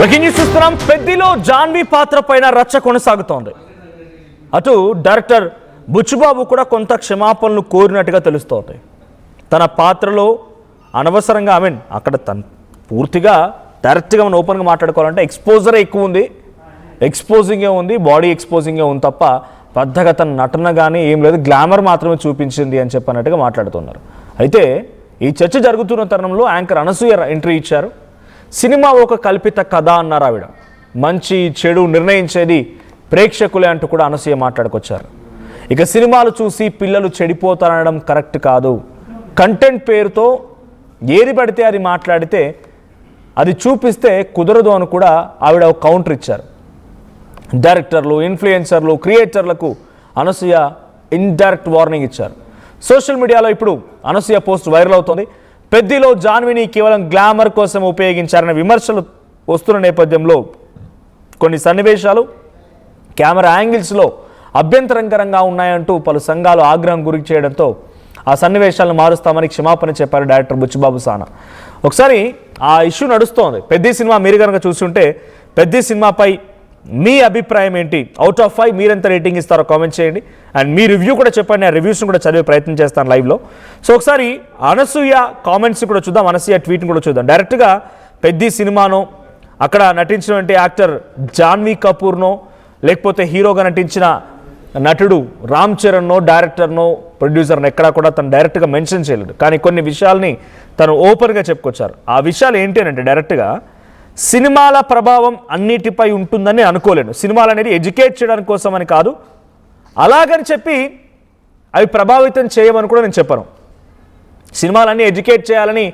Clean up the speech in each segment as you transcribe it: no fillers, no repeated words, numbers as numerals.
Breaking news చూస్తున్నాం. పెద్దిలో జాన్వి పాత్ర పైన రచ్చ కొనసాగుతోంది. అటు డైరెక్టర్ బుచ్చుబాబు కూడా కొంత క్షమాపణలు కోరినట్టుగా తెలుస్తోంది. తన పాత్రలో అనవసరంగా అక్కడ తను పూర్తిగా డైరెక్ట్గా మనం ఓపెన్గా మాట్లాడుకోవాలంటే ఎక్స్పోజరే ఎక్కువ ఉంది, ఎక్స్పోజింగే ఉంది, బాడీ ఎక్స్పోజింగే ఉంది తప్ప పెద్దగా తన నటన కానీ ఏం లేదు, గ్లామర్ మాత్రమే చూపించింది అని చెప్పినట్టుగా మాట్లాడుతున్నారు. అయితే ఈ చర్చ జరుగుతున్న తరుణంలో యాంకర్ అనసూయ ఎంట్రీ ఇచ్చారు. సినిమా ఒక కల్పిత కథ అన్నారు ఆవిడ. మంచి చెడు నిర్ణయించేది ప్రేక్షకులే అంటూ కూడా అనసూయ మాట్లాడుకొచ్చారు. ఇక సినిమాలు చూసి పిల్లలు చెడిపోతారనడం కరెక్ట్ కాదు, కంటెంట్ పేరుతో ఏది పడితే అది మాట్లాడితే అది చూపిస్తే కుదరదు అని కూడా ఆవిడ ఒక కౌంటర్ ఇచ్చారు. డైరెక్టర్లు, ఇన్ఫ్లుయెన్సర్లు, క్రియేటర్లకు అనసూయ ఇండైరెక్ట్ వార్నింగ్ ఇచ్చారు. సోషల్ మీడియాలో ఇప్పుడు అనసూయ పోస్ట్ వైరల్ అవుతోంది. పెద్దిలో జాన్విని కేవలం గ్లామర్ కోసం ఉపయోగించారనే విమర్శలు వస్తున్న నేపథ్యంలో కొన్ని సన్నివేశాలు కెమెరా యాంగిల్స్లో అభ్యంతరకరంగా ఉన్నాయంటూ పలు సంఘాలు ఆగ్రహం గురి చేయడంతో ఆ సన్నివేశాలను మారుస్తామని క్షమాపణ చెప్పారు డైరెక్టర్ బుచ్చిబాబు సానా. ఒకసారి ఆ ఇష్యూ నడుస్తోంది. పెద్ది సినిమా మీరు కనుక చూస్తుంటే పెద్ది సినిమాపై మీ అభిప్రాయం ఏంటి? అవుట్ ఆఫ్ 5 మీరెంత రేటింగ్ ఇస్తారో కామెంట్ చేయండి. అండ్ మీ రివ్యూ కూడా చెప్పండి, ఆ రివ్యూస్ని కూడా చదివే ప్రయత్నం చేస్తాను లైవ్లో. సో ఒకసారి అనసూయ కామెంట్స్ కూడా చూద్దాం, అనసూయ ట్వీట్ని కూడా చూద్దాం. డైరెక్ట్గా పెద్ది సినిమానో అక్కడ నటించినటువంటి యాక్టర్ జాన్వీ కపూర్నో లేకపోతే హీరోగా నటించిన నటుడు రామ్ చరణ్నో డైరెక్టర్నో ప్రొడ్యూసర్నో ఎక్కడా కూడా తను డైరెక్ట్గా మెన్షన్ చేయలేదు. కానీ కొన్ని విషయాల్ని తను ఓపెన్గా చెప్పుకొచ్చారు. ఆ విషయాలు ఏంటి అంటే డైరెక్ట్గా సినిమాల ప్రభావం అన్నిటిపై ఉంటుందని అనుకోలేను. సినిమాలు అనేది ఎడ్యుకేట్ చేయడానికి కోసం అని కాదు, అలాగని చెప్పి అవి ప్రభావితం చేయమని కూడా నేను చెప్పను. సినిమాలన్నీ ఎడ్యుకేట్ చేయాలని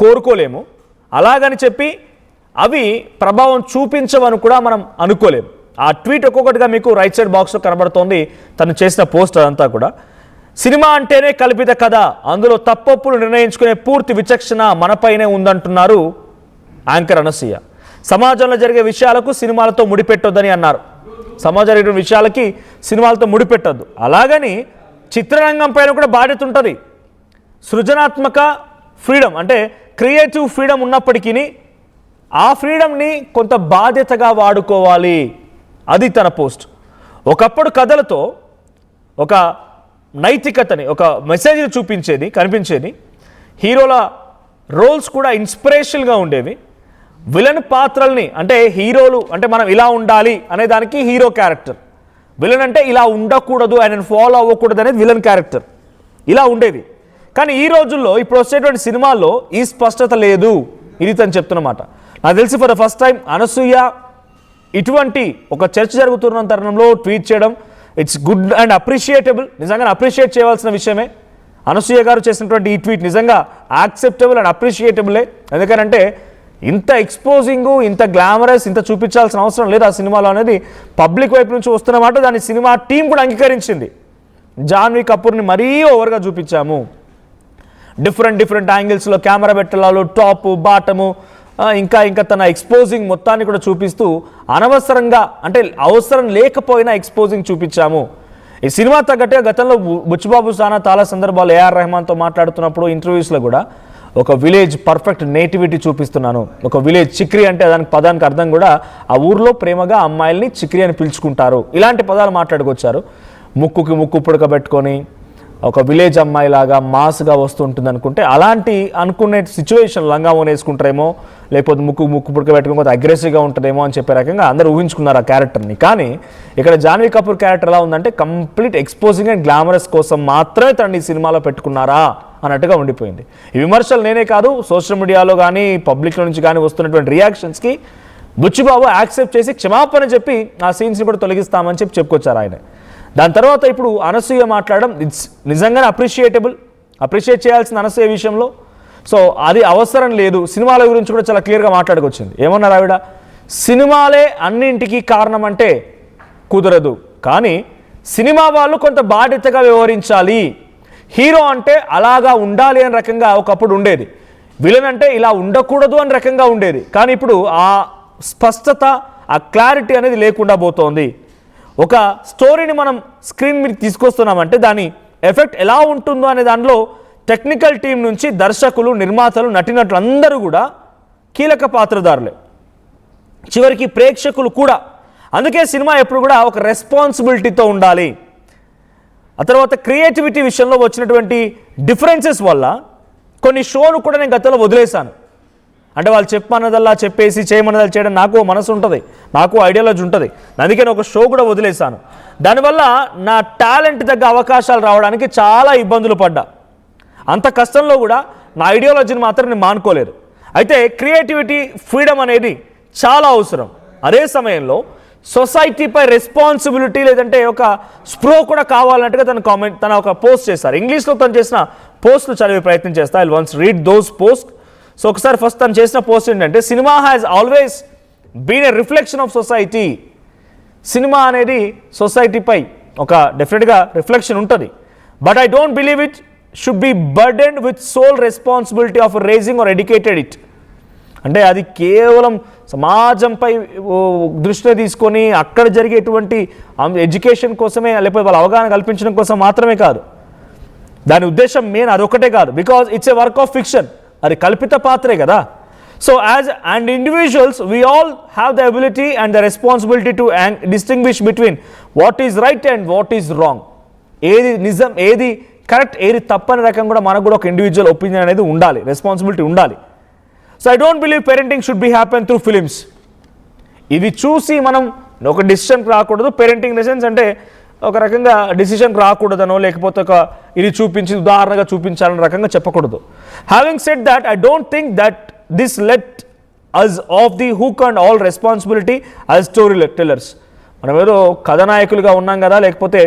కోరుకోలేము, అలాగని చెప్పి అవి ప్రభావం చూపించవని కూడా మనం అనుకోలేము. ఆ ట్వీట్ ఒక్కొక్కటిగా మీకు రైట్ సైడ్ బాక్స్లో కనబడుతోంది, తను చేసిన పోస్ట్ అదంతా కూడా. సినిమా అంటేనే కల్పిత కథ, అందులో తప్పొప్పులు నిర్ణయించుకునే పూర్తి విచక్షణ మనపైనే ఉందంటున్నారు యాంకర్ అనసూయ. సమాజంలో జరిగే విషయాలకు సినిమాలతో ముడిపెట్టొద్దని అన్నారు. సమాజంలో జరిగే విషయాలకి సినిమాలతో ముడిపెట్టొద్దు. అలాగని చిత్రరంగం పైన కూడా బాధ్యత ఉంటుంది. సృజనాత్మక ఫ్రీడమ్ అంటే క్రియేటివ్ ఫ్రీడమ్ ఉన్నప్పటికీ ఆ ఫ్రీడమ్ని కొంత బాధ్యతగా వాడుకోవాలి. అది తన పోస్ట్. ఒకప్పుడు కథలతో ఒక నైతికతని, ఒక మెసేజ్ని చూపించేది, కనిపించేది. హీరోల రోల్స్ కూడా ఇన్స్పిరేషన్గా ఉండేవి. విలన్ పాత్రల్ని అంటే హీరోలు అంటే మనం ఇలా ఉండాలి అనే దానికి హీరో క్యారెక్టర్, విలన్ అంటే ఇలా ఉండకూడదు, ఆయనను ఫాలో అవ్వకూడదు అనేది విలన్ క్యారెక్టర్, ఇలా ఉండేవి. కానీ ఈ రోజుల్లో ఇప్పుడు వచ్చేటువంటి సినిమాల్లో ఈ స్పష్టత లేదు. ఇది తను చెప్తున్నమాట. నాకు తెలిసి for the first time Anasuya ఇటువంటి ఒక చర్చ జరుగుతున్న తరుణంలో ట్వీట్ చేయడం ఇట్స్ గుడ్ అండ్ అప్రిషియేటబుల్. నిజంగా అప్రిషియేట్ చేయవలసిన విషయమే. అనసూయ గారు చేసినటువంటి ఈ ట్వీట్ నిజంగా యాక్సెప్టబుల్ అండ్ అప్రిషియేటబులే. ఎందుకంటే ఇంత ఎక్స్పోజింగు, ఇంత గ్లామరస్, ఇంత చూపించాల్సిన అవసరం లేదు ఆ సినిమాలో అనేది పబ్లిక్ వైపు నుంచి వస్తున్నమాట. దాన్ని సినిమా టీం కూడా అంగీకరించింది. జాన్వీ కపూర్ని మరీ ఓవర్గా చూపించాము, డిఫరెంట్ యాంగిల్స్లో కెమెరా పెట్టాలు, టాప్ బాటము, ఇంకా తన ఎక్స్పోజింగ్ మొత్తాన్ని కూడా చూపిస్తూ అనవసరంగా అంటే అవసరం లేకపోయినా ఎక్స్పోజింగ్ చూపించాము. ఈ సినిమా తగ్గట్టుగా గతంలో బుచ్చిబాబు సానా చాలా సందర్భాలు ఏఆర్ రెహమాన్తో మాట్లాడుతున్నప్పుడు ఇంటర్వ్యూస్లో కూడా ఒక విలేజ్ పర్ఫెక్ట్ నేటివిటీ చూపిస్తున్నాను, ఒక విలేజ్ చిక్రి అంటే దానికి పదానికి అర్థం కూడా ఆ ఊర్లో ప్రేమగా అమ్మాయిల్ని చిక్రి అని పిలుచుకుంటారు, ఇలాంటి పదాలు మాట్లాడుకొచ్చారు. ముక్కుకి ముక్కు పుడకబెట్టుకొని ఒక విలేజ్ అమ్మాయిలాగా మాస్గా వస్తుంటుంది అనుకుంటే అలాంటి అనుకునే సిచ్యువేషన్ లంగా వేసుకుంటారేమో, లేకపోతే ముక్కు పుడకబెట్టుకుని కొంత అగ్రెసివ్గా ఉంటుందేమో అని చెప్పే రకంగా అందరూ ఊహించుకున్నారు ఆ క్యారెక్టర్ని. కానీ ఇక్కడ జాన్వీ కపూర్ క్యారెక్టర్ ఎలా ఉందంటే కంప్లీట్ ఎక్స్పోజింగ్ అండ్ గ్లామరస్ కోసం మాత్రమే తనని ఈ సినిమాలో పెట్టుకున్నారా అన్నట్టుగా ఉండిపోయింది. ఈ విమర్శలు నేనే కాదు, సోషల్ మీడియాలో కానీ పబ్లిక్లో నుంచి కానీ వస్తున్నటువంటి రియాక్షన్స్కి బుచ్చిబాబు యాక్సెప్ట్ చేసి క్షమాపణ చెప్పి ఆ సీన్స్ని కూడా తొలగిస్తామని చెప్పుకొచ్చారు ఆయన. దాని తర్వాత ఇప్పుడు అనసూయ మాట్లాడడం ఇట్స్ నిజంగానే అప్రిషియేట్ చేయాల్సిన అనసూయ విషయంలో. సో అది అవసరం లేదు. సినిమాల గురించి కూడా చాలా క్లియర్గా మాట్లాడుకొచ్చింది. ఏమన్నారు ఆవిడ? సినిమాలే అన్నింటికీ కారణం అంటే కుదరదు, కానీ సినిమా వాళ్ళు కొంత బాధ్యతగా వ్యవహరించాలి. హీరో అంటే అలాగా ఉండాలి అని రకంగా ఒకప్పుడు ఉండేది, విలన్ అంటే ఇలా ఉండకూడదు అని రకంగా ఉండేది. కానీ ఇప్పుడు ఆ స్పష్టత, ఆ క్లారిటీ అనేది లేకుండా పోతోంది. ఒక స్టోరీని మనం స్క్రీన్ మీద తీసుకొస్తున్నామంటే దాని ఎఫెక్ట్ ఎలా ఉంటుందో అనే దానిలో టెక్నికల్ టీం నుంచి దర్శకులు, నిర్మాతలు, నటినట్లు అందరూ కూడా కీలక పాత్రధారులే. చివరికి ప్రేక్షకులు కూడా. అందుకే సినిమా ఎప్పుడు కూడా ఒక రెస్పాన్సిబిలిటీతో ఉండాలి. ఆ తర్వాత క్రియేటివిటీ విషయంలో వచ్చినటువంటి డిఫరెన్సెస్ వల్ల కొన్ని షోను కూడా నేను గతంలో వదిలేశాను. అంటే వాళ్ళు చెప్పమన్నదల్లా చెప్పేసి చేయమన్నదల్లా చేయడం నాకు మనసు ఉంటుంది, నాకు ఐడియాలజీ ఉంటుంది. అందుకే నేను ఒక షో కూడా వదిలేశాను. దానివల్ల నా టాలెంట్ తగ్గ అవకాశాలు రావడానికి చాలా ఇబ్బందులు పడ్డా. అంత కష్టంలో కూడా నా ఐడియాలజీని మాత్రం నేను మానుకోలేదు. అయితే క్రియేటివిటీ, ఫ్రీడమ్ అనేది చాలా అవసరం. అదే సమయంలో సొసైటీపై రెస్పాన్సిబిలిటీ లేదంటే ఒక స్ప్రో కూడా కావాలన్నట్టుగా తన ఒక పోస్ట్ చేశారు. ఇంగ్లీష్లో తను చేసిన పోస్టులు చదివే ప్రయత్నం చేస్తా. I once read those post. So ఒకసారి ఫస్ట్ తను చేసిన పోస్ట్ ఏంటంటే, cinema has always been a reflection of society. Cinema అనేది సొసైటీపై ఒక డెఫినెట్గా రిఫ్లెక్షన్ ఉంటుంది. But I don't believe it should be burdened with sole responsibility of raising or educated it. అంటే అది కేవలం సమాజంపై దృష్టిని తీసుకొని అక్కడ జరిగేటువంటి ఎడ్యుకేషన్ కోసమే, లేకపోతే వాళ్ళ అవగాహన కల్పించడం కోసం మాత్రమే కాదు. దాని ఉద్దేశం మెయిన్ అదొకటే కాదు. Because it's a work of fiction. అది కల్పిత పాత్రే కదా. So as and individuals we all have the ability and the responsibility to distinguish between what is right and what is wrong. ఏది నిజం, ఏది కరెక్ట్, ఏది తప్పని రకం కూడా మనకు కూడా ఒక ఇండివిజువల్ ఒపీనియన్ అనేది ఉండాలి, రెస్పాన్సిబిలిటీ ఉండాలి. So I don't believe parenting should be happen through films. ఇది చూసి మనం ఒక డిసిషన్కి రాకూడదు. పేరెంటింగ్ ఇన్ ద సెన్స్ అంటే ఒక రకంగా డిసిషన్కి రాకూడదనో, లేకపోతే ఒక ఇది చూపించి ఉదాహరణగా చూపించాలన్న రకంగా చెప్పకూడదు. Having said that, I don't think that this let us off the hook and all responsibility as storytellers. మనం ఏదో కథానాయకులుగా ఉన్నాం కదా, లేకపోతే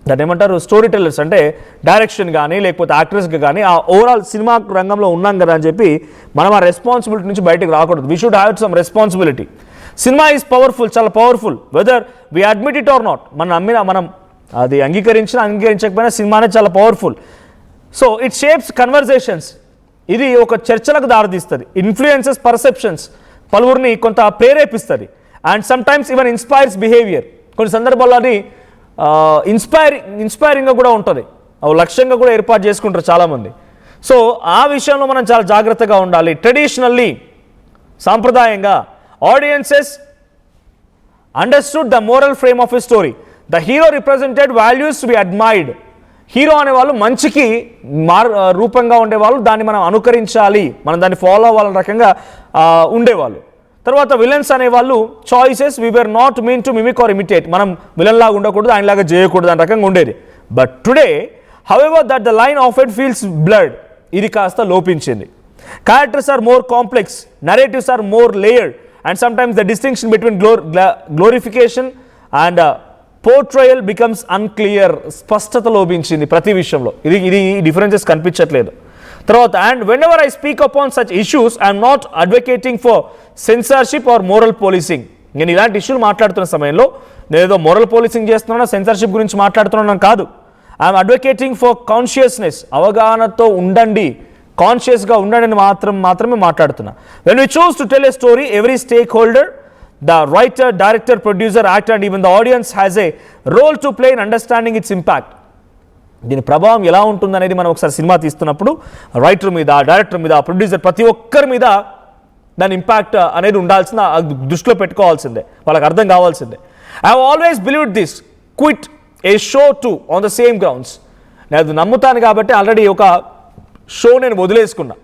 దాన్ని ఏమంటారు, స్టోరీ టెల్లర్స్ అంటే డైరెక్షన్ కానీ లేకపోతే యాక్టర్స్కి కానీ ఆ ఓవరాల్ సినిమా రంగంలో ఉన్నాం కదా అని చెప్పి మనం ఆ రెస్పాన్సిబిలిటీ నుంచి బయటకు రాకూడదు. We should have some responsibility. Cinema is powerful, చాలా powerful, whether we admit it or not. మనం అది అంగీకరించకపోయినా సినిమా అనేది చాలా powerful. So it shapes conversations. ఇది ఒక చర్చలకు దారితీస్తుంది. ఇన్ఫ్లుయెన్సెస్ పర్సెప్షన్స్, పలువురిని కొంత ప్రేరేపిస్తుంది. And sometimes even inspires behaviour. కొన్ని సందర్భాల్లో అది ఇన్స్పైరింగ్గా కూడా ఉంటుంది. లక్ష్యంగా కూడా ఏర్పాటు చేసుకుంటారు చాలామంది. సో ఆ విషయంలో మనం చాలా జాగ్రత్తగా ఉండాలి. ట్రెడిషనల్లీ, సాంప్రదాయంగా audiences understood the moral frame of a story. The hero represented values to be admired. Hero అనేవాళ్ళు మంచికి రూపంగా ఉండేవాళ్ళు, దాన్ని మనం అనుకరించాలి, మనం దాన్ని ఫాలో అవ్వాలన్న రకంగా ఉండేవాళ్ళు. తర్వాత విలన్స్ అనేవాళ్ళు choices we were not meant to mimic or imitate. మనం విలన్ లాగా ఉండకూడదు, ఆయనలాగా చేయకూడదు అనే రకంగా ఉండేది. But today however that the line of it feels blurred. ఇది కాస్త లోపించింది. Characters are more complex, narratives are more layered, and sometimes the distinction between glorification and portrayal becomes unclear. స్పష్టత లోపించింది ప్రతి విషయంలో. ఇది డిఫరెన్సెస్ కనిపించట్లేదు. తర్వాత and whenever I speak upon such issues I am not advocating for censorship or moral policing. నేను ఇలాంటి ఇష్యూలు మాట్లాడుతున్న సమయంలో నేను ఏదో మోరల్ పోలీసింగ్ చేస్తున్నాను, సెన్సార్షిప్ గురించి మాట్లాడుతున్నాను కాదు. I'm advocating for consciousness. అవగాహనతో ఉండండి, కాన్షియస్గా ఉండడని మాత్రమే మాట్లాడుతున్నా. When we choose to tell a story, every stakeholder, the writer, director, producer, actor and even the audience has a role to play in understanding its impact. దీని ప్రభావం ఎలా ఉంటుందనేది మనం ఒకసారి సినిమా తీస్తున్నప్పుడు రైటర్ మీద, డైరెక్టర్ మీద, ప్రొడ్యూసర్, ప్రతి ఒక్కరి మీద దాని ఇంపాక్ట్ అనేది ఉండాల్సిందే, దృష్టిలో పెట్టుకోవాల్సిందే, వాళ్ళకి అర్థం కావాల్సిందే. I have always believed this, quit a show to on the same grounds. నేను నమ్ముతాను కాబట్టి ఆల్రెడీ ఒక షో నేను వదిలేసుకున్నా.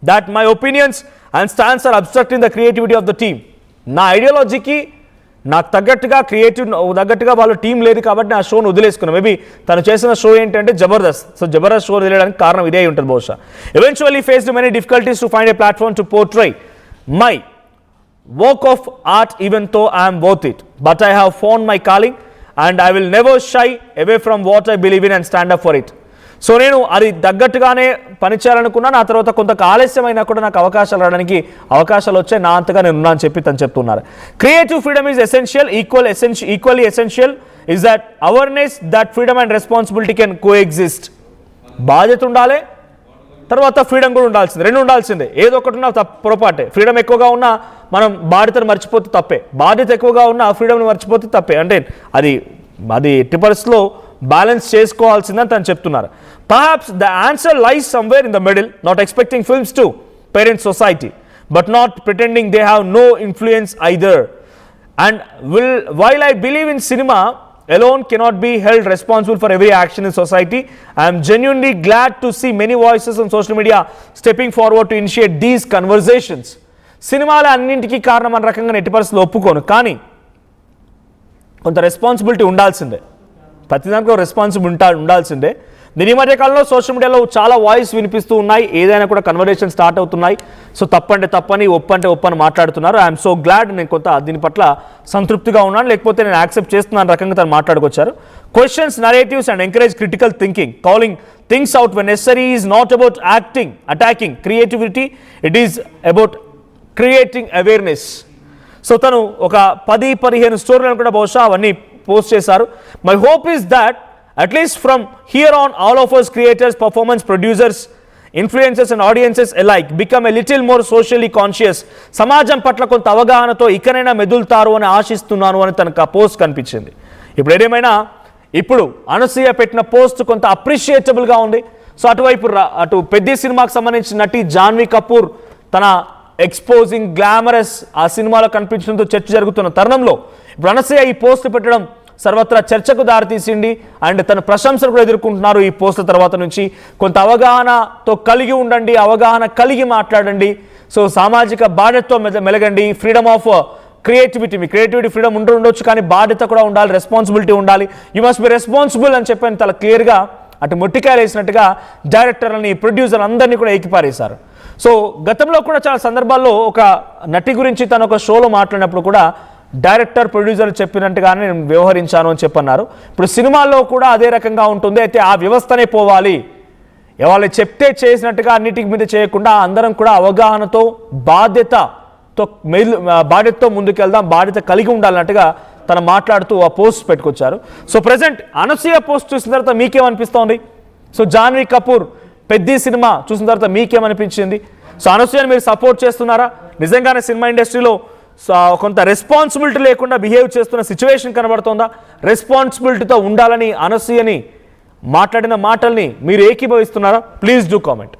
That my opinions and stands are obstructing the creativity of the team. నా ఐడియాలజీకి నాకు తగ్గట్టుగా వాళ్ళ టీం లేదు కాబట్టి నా షోను వదిలేసుకున్నాను. మేబీ తను చేసిన షో ఏంటంటే జబర్దస్త్. సో జబర్దస్త్ షో వదిలేయడానికి కారణం ఇదే ఉంటుంది బహుశా. Eventually faced many difficulties to find a platform to portray my work of art even though I'm worth it. But I have found my calling and I will never shy away from what I believe in and stand up for it. So నేను అది తగ్గట్టుగానే పనిచేయాలనుకున్నాను. ఆ తర్వాత కొంత ఆలస్యమైనా కూడా నాకు అవకాశాలు రావడానికి అవకాశాలు వచ్చాయి, నా అంతగా నేను ఉన్నా అని చెప్పి తను చెప్తున్నారు. Creative freedom is essential. Equally essential is that awareness that freedom and responsibility can co exist. బాధ్యత ఉండాలి, తర్వాత ఫ్రీడమ్ కూడా ఉండాల్సిందే, రెండు ఉండాల్సిందే. ఏదో ఒకటి ఉన్నా పొరపాటే. ఫ్రీడమ్ ఎక్కువగా ఉన్నా మనం బాధ్యతను మర్చిపోతే తప్పే, బాధ్యత ఎక్కువగా ఉన్నా ఫ్రీడమ్ని మర్చిపోతే తప్పే. అంటే అది ఎట్టి పరిస్థితిలో బ్యాలెన్స్ చేసుకోవాల్సిందని తను చెప్తున్నారు. Perhaps the answer lies somewhere in the middle, not expecting films to parent society but not pretending they have no influence either. And while I believe in cinema alone cannot be held responsible for every action in society, I am genuinely glad to see many voices on social media stepping forward to initiate these conversations. సినిమాల అన్నింటికీ కారణం అన్న రకంగా ఎట్టి పరిస్థితుల్లో ఒప్పుకోను, కానీ కొంత రెస్పాన్సిబిలిటీ ఉండాల్సిందే, ప్రతిదానికి ఒక రెస్పాన్సిబిలిటీ ఉండాల్సిందే. దీని మధ్య కాలంలో సోషల్ మీడియాలో చాలా వాయిస్ వినిపిస్తూ ఉన్నాయి, ఏదైనా కూడా కన్వర్జేషన్ స్టార్ట్ అవుతున్నాయి. సో తప్పంటే తప్పని, ఒప్పంటే ఒప్పని మాట్లాడుతున్నారు. ఐఎమ్ సో గ్లాడ్, నేను కొంత దీని పట్ల సంతృప్తిగా ఉన్నాను, లేకపోతే నేను యాక్సెప్ట్ చేస్తున్నాను రకంగా తను మాట్లాడుకొచ్చారు. Questions narratives and encourage critical thinking, calling things out when necessary is not about attacking creativity, it is about creating awareness. So తను ఒక 10-15 స్టోరీలను కూడా బహుశా అవన్నీ పోస్ట్ చేశారు. My hope is that at least from here on, all of us creators, performance producers, influencers and audiences alike become a little more socially conscious. సమాజం పట్ల కొంత అవగాహనతో ఇకనైనా మెదులుతారు అని ఆశిస్తున్నాను అని తనకు ఆ పోస్ట్ కనిపించింది. ఇప్పుడు ఏదేమైనా ఇప్పుడు అనసూయ పెట్టిన పోస్ట్ కొంత అప్రిషియేటబుల్గా ఉంది. సో అటు పెద్ద సినిమాకి సంబంధించిన నటి జాన్వీ కపూర్ తన ఎక్స్పోజింగ్ గ్లామరస్ ఆ సినిమాలో కనిపించడంతో చర్చ జరుగుతున్న తరుణంలో ఇప్పుడు అనసూయ ఈ పోస్ట్ పెట్టడం సర్వత్రా చర్చకు దారితీసింది. అండ్ తన ప్రశంసలు కూడా ఎదుర్కొంటున్నారు ఈ పోస్టుల తర్వాత నుంచి. కొంత అవగాహనతో కలిగి ఉండండి, అవగాహన కలిగి మాట్లాడండి, సో సామాజిక బాధ్యతతో మెలగండి, ఫ్రీడమ్ ఆఫ్ క్రియేటివిటీ, మీ క్రియేటివిటీ ఫ్రీడమ్ ఉండొచ్చు, కానీ బాధ్యత కూడా ఉండాలి, రెస్పాన్సిబిలిటీ ఉండాలి. యూ మస్ట్ బి రెస్పాన్సిబుల్ అని చెప్పని చాలా క్లియర్గా అటు మొట్టికాయలు వేసినట్టుగా డైరెక్టర్లని, ప్రొడ్యూసర్ అందరినీ కూడా ఏకిపారేశారు. సో గతంలో కూడా చాలా సందర్భాల్లో ఒక నటి గురించి తను ఒక షోలో మాట్లాడినప్పుడు కూడా డైరెక్టర్, ప్రొడ్యూసర్ చెప్పినట్టుగానే నేను వ్యవహరించాను అని చెప్పన్నారు. ఇప్పుడు సినిమాల్లో కూడా అదే రకంగా ఉంటుంది. అయితే ఆ వ్యవస్థనే పోవాలి, వాళ్ళు చెప్తే చేసినట్టుగా అన్నిటి మీద చేయకుండా అందరం కూడా అవగాహనతో బాధ్యతతో ముందుకెళ్దాం, బాధ్యత కలిగి ఉండాలన్నట్టుగా తను మాట్లాడుతూ ఆ పోస్ట్ పెట్టుకొచ్చారు. సో ప్రజెంట్ అనసూయ పోస్ట్ చూసిన తర్వాత మీకేమనిపిస్తోంది? సో జాన్వీ కపూర్ పెద్ద సినిమా చూసిన తర్వాత మీకేమనిపించింది? సో అనసూయని మీరు సపోర్ట్ చేస్తున్నారా? నిజంగానే సినిమా ఇండస్ట్రీలో కొంత రెస్పాన్సిబిలిటీ లేకుండా బిహేవ్ చేస్తున్న సిచ్యువేషన్ కనబడుతోందా? రెస్పాన్సిబిలిటీతో ఉండాలని అనసూయని మాట్లాడిన మాటల్ని మీరు ఏకీభవిస్తున్నారా? Please do comment.